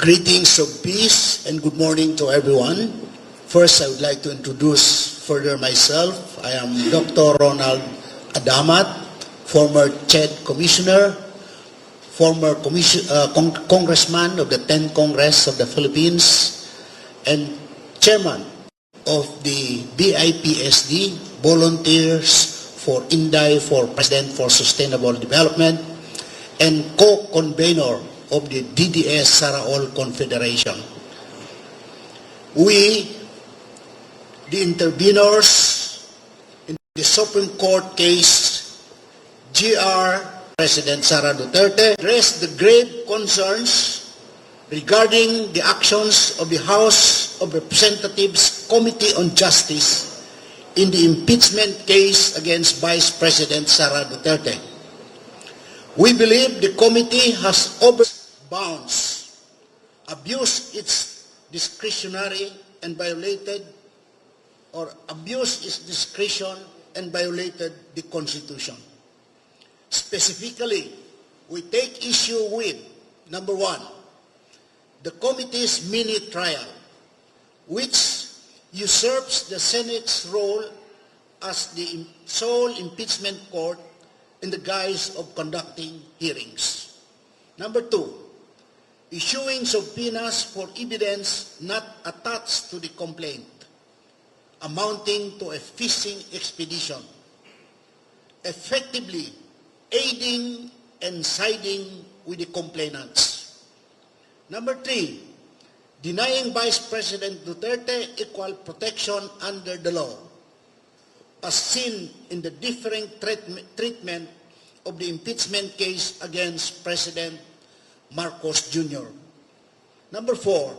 Greetings of peace and good morning to everyone. First, I would like to introduce further myself. I am Dr. Ronald Adamat, former CHED Commissioner, former Congressman of the 10th Congress of the Philippines, and Chairman of the BIPSD, Volunteers for Inday for President for Sustainable Development, and co-convener of the DDS Saraol Confederation. We, the intervenors in the Supreme Court case GR President Sara Duterte, addressed the grave concerns regarding the actions of the House of Representatives Committee on Justice in the impeachment case against Vice President Sara Duterte. We believe the committee has bounds, abused its discretionary and violated abused its discretion and violated the Constitution. Specifically, we take issue with, number one, the committee's mini trial, which usurps the Senate's role as the sole impeachment court in the guise of conducting hearings. Number two, issuing subpoenas for evidence not attached to the complaint, amounting to a fishing expedition, effectively aiding and siding with the complainants. Number three, denying Vice President Duterte equal protection under the law, as seen in the differing treatment of the impeachment case against President Marcos Jr. Number four,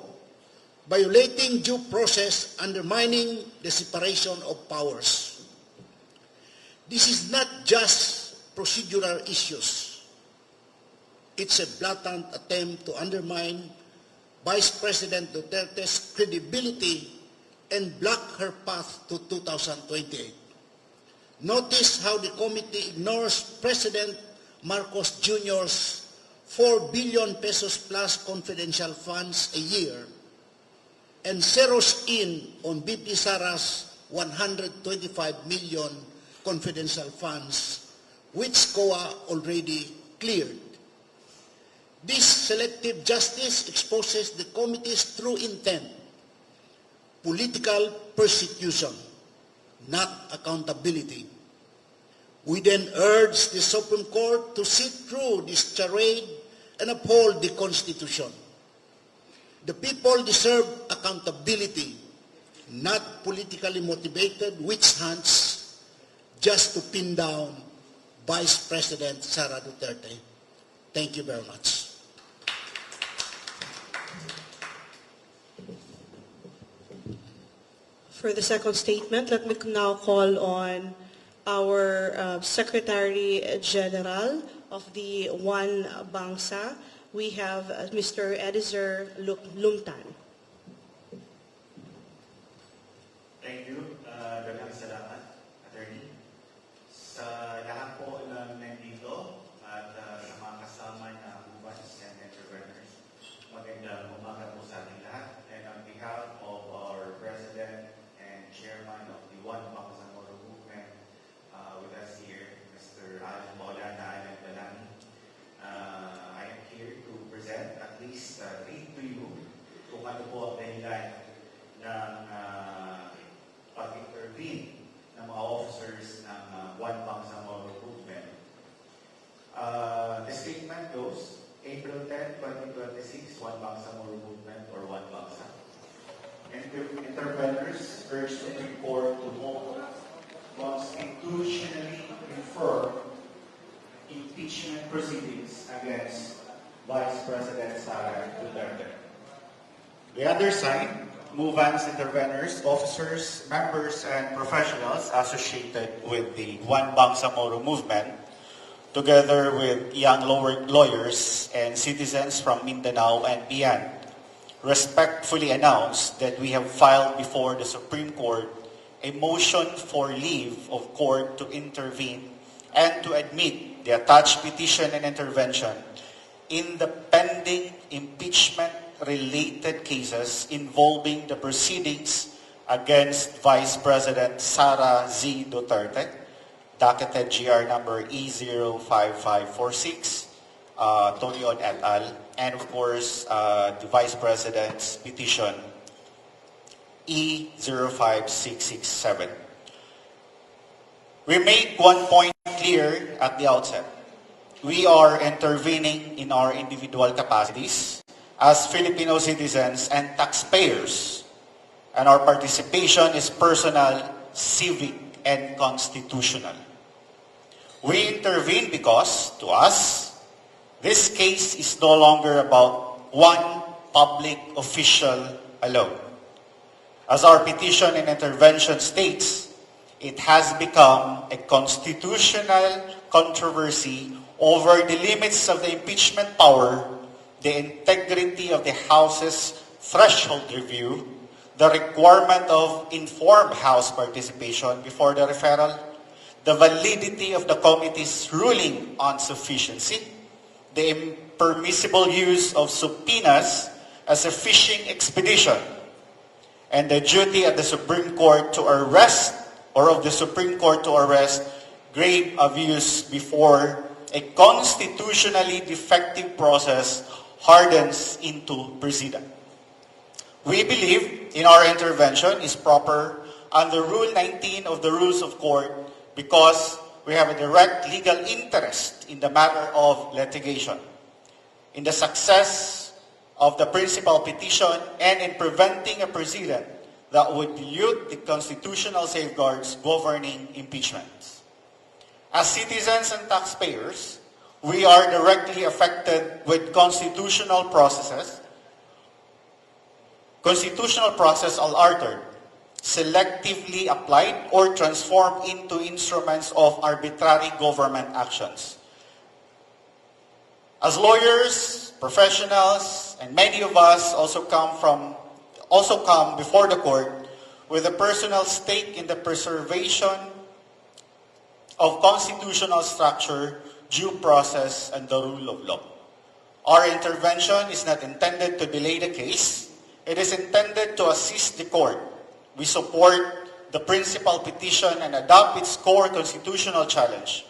violating due process, undermining the separation of powers. This is not just procedural issues. It's a blatant attempt to undermine Vice President Duterte's credibility and block her path to 2028. Notice how the committee ignores President Marcos Jr.'s 4 billion pesos plus confidential funds a year and zeroes in on BP Sara's 125 million confidential funds, which COA already cleared. This selective justice exposes the committee's true intent: political persecution, not accountability. We then urge the Supreme Court to sit through this charade and uphold the Constitution. The people deserve accountability, not politically motivated witch hunts just to pin down Vice President Sara Duterte. Thank you very much. For the second statement, let me now call on our Secretary General of the One Bangsa. We have Mr. Edizer Lumtan. Thank you, Dagang Salamat, Attorney. Sa lahat po ng nandito at sa mga kasama na Ubans and entrepreneurs, magandang umaga po sa ating lahat. And on behalf of our President and Chairman of the One Bangsa Moro Movement with us here, Mr. Alan Maulana Alan Balani, I am here to present, at least read to you kung ano po ang dahilan ng pag-intervene ng mga officers ng One Bangsa Moro Movement. The statement goes, April 10, 2026, One Bangsa Moro Movement or One Bangsa. Interveners urge the Supreme Court to hold constitutionally confirmed impeachment proceedings against Vice President Sara Duterte. The other side, Movance interveners, officers, members, and professionals associated with the One Bangsamoro movement, together with young lawyers and citizens from Mindanao and beyond, respectfully announce that we have filed before the Supreme Court a motion for leave of court to intervene and to admit the attached petition and intervention in the pending impeachment related cases involving the proceedings against Vice President Sara Z. Duterte, docketed GR number E05546, Torion et al., and of course, the Vice President's petition E05667. We made one point clear at the outset. We are intervening in our individual capacities as Filipino citizens and taxpayers, and our participation is personal, civic, and constitutional. We intervene because, to us, this case is no longer about one public official alone. As our petition and intervention states, it has become a constitutional controversy over the limits of the impeachment power, the integrity of the House's threshold review, the requirement of informed House participation before the referral, the validity of the committee's ruling on sufficiency, the impermissible use of subpoenas as a fishing expedition, and the duty of the Supreme Court to arrest grave abuse before a constitutionally defective process hardens into precedent. We believe in our intervention is proper under Rule 19 of the Rules of Court because we have a direct legal interest in the matter of litigation, in the success of the principal petition, and in preventing a precedent that would dilute the constitutional safeguards governing impeachments. As citizens and taxpayers, we are directly affected with constitutional processes altered, selectively applied, or transformed into instruments of arbitrary government actions. As lawyers, professionals, and many of us also come before the court with a personal stake in the preservation of constitutional structure, due process, and the rule of law. Our intervention is not intended to delay the case. It is intended to assist the court. We support the principal petition and adopt its core constitutional challenge.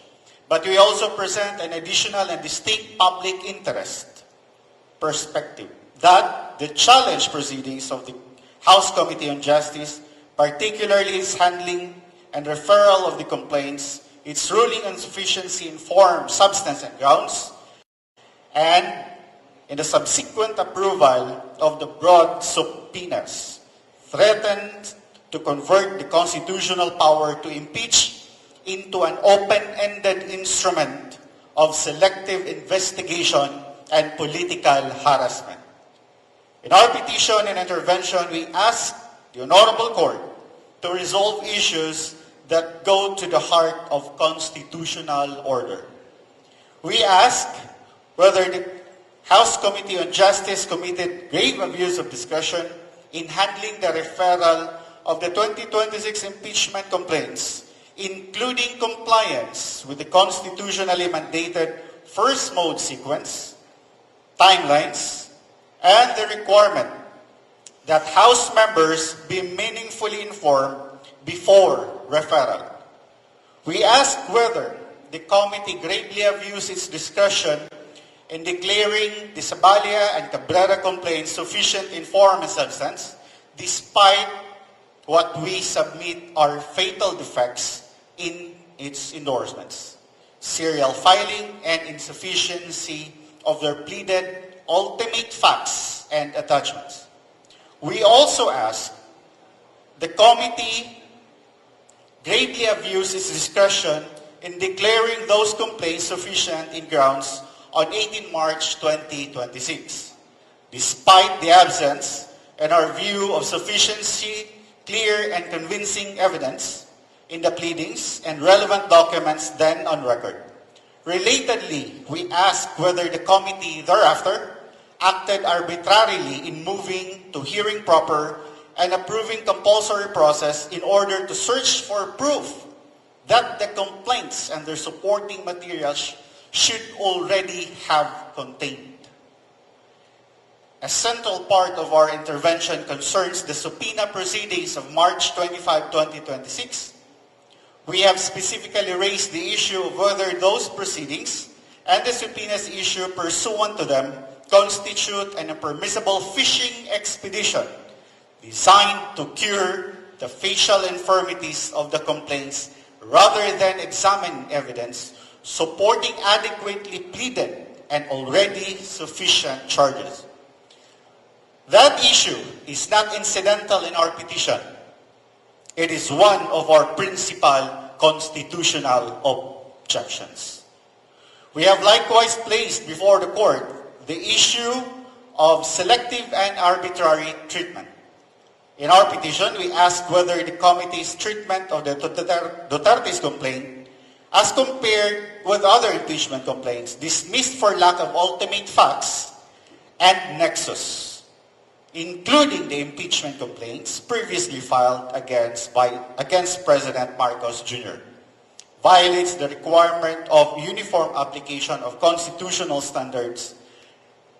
But we also present an additional and distinct public interest perspective that the challenge proceedings of the House Committee on Justice, particularly its handling and referral of the complaints, its ruling on sufficiency in form, substance, and grounds, and in the subsequent approval of the broad subpoenas, threatened to convert the constitutional power to impeach into an open-ended instrument of selective investigation and political harassment. In our petition and intervention, we ask the Honorable Court to resolve issues that go to the heart of constitutional order. We ask whether the House Committee on Justice committed grave abuse of discretion in handling the referral of the 2026 impeachment complaints, including compliance with the constitutionally mandated first mode sequence, timelines, and the requirement that House members be meaningfully informed before referral. We ask whether the committee gravely abused its discretion in declaring the Sabalia and Cabrera complaints sufficient in form and substance, despite what we submit are fatal defects in its endorsements, serial filing, and insufficiency of their pleaded ultimate facts and attachments. We also ask the committee gravely abused its discretion in declaring those complaints sufficient in grounds on 18 March 2026, despite the absence, in our view, of sufficiency, clear and convincing evidence in the pleadings and relevant documents then on record. Relatedly, we ask whether the committee thereafter acted arbitrarily in moving to hearing proper and approving compulsory process in order to search for proof that the complaints and their supporting materials should already have contained. a central part of our intervention concerns the subpoena proceedings of March 25, 2026. We have specifically raised the issue of whether those proceedings and the subpoenas issued pursuant to them constitute an impermissible fishing expedition designed to cure the facial infirmities of the complaints rather than examine evidence supporting adequately pleaded and already sufficient charges. That issue is not incidental in our petition. It is one of our principal constitutional objections. We have likewise placed before the court the issue of selective and arbitrary treatment. In our petition, we ask whether the committee's treatment of the Duterte's complaint, as compared with other impeachment complaints, dismissed for lack of ultimate facts and nexus, including the impeachment complaints previously filed against President Marcos Jr., violates the requirement of uniform application of constitutional standards,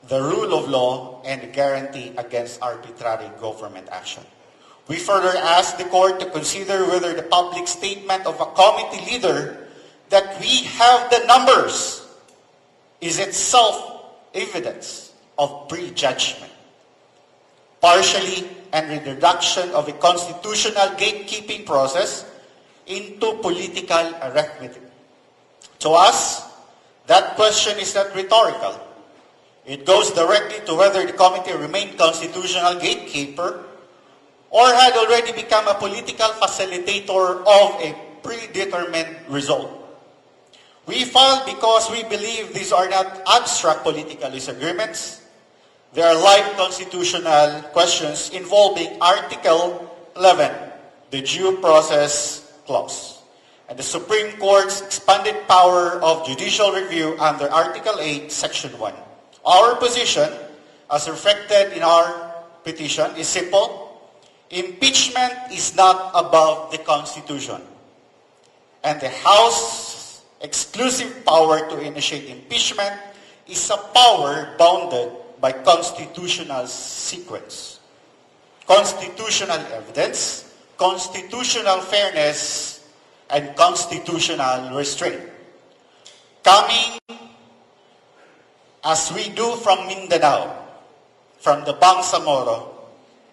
the rule of law, and the guarantee against arbitrary government action. We further ask the court to consider whether the public statement of a committee leader that we have the numbers is itself evidence of prejudgment, partially and reduction of a constitutional gatekeeping process into political arithmetic. To us, that question is not rhetorical. It goes directly to whether the committee remained constitutional gatekeeper or had already become a political facilitator of a predetermined result. We filed because we believe these are not abstract political disagreements. They are live constitutional questions involving Article 11, the Due Process Clause, and the Supreme Court's expanded power of judicial review under Article 8, Section 1. Our position, as reflected in our petition, is simple. Impeachment is not above the Constitution, and the House's exclusive power to initiate impeachment is a power bounded by constitutional sequence, constitutional evidence, constitutional fairness, and constitutional restraint. Coming as we do from Mindanao, from the Bangsamoro,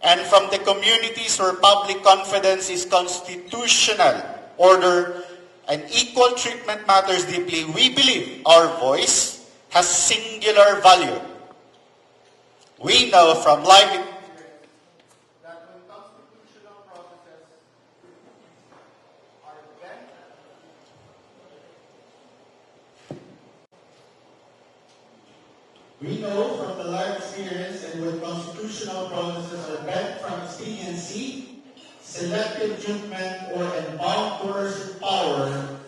and from the communities where public confidence is constitutional order and equal treatment matters deeply, we believe our voice has singular value. We know from live experience that when constitutional processes are bent, we know from the life experience and when constitutional processes are bent from expediency, selective treatment, or unbound coercive power,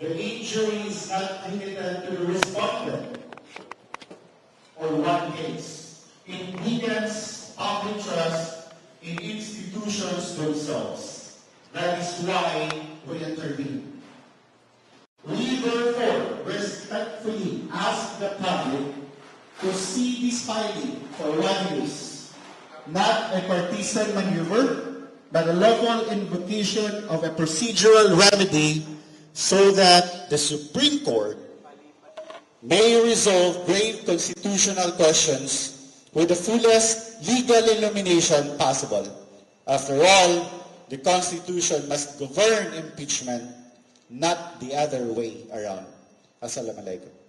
the injury is not limited to the respondent or one case. It weakens public trust in institutions themselves. That is why we intervene. We therefore respectfully ask the public to see this filing for what it is, not a partisan maneuver, but a lawful invocation of a procedural remedy so that the Supreme Court may resolve grave constitutional questions with the fullest legal illumination possible. After all, the Constitution must govern impeachment, not the other way around. Assalamualaikum.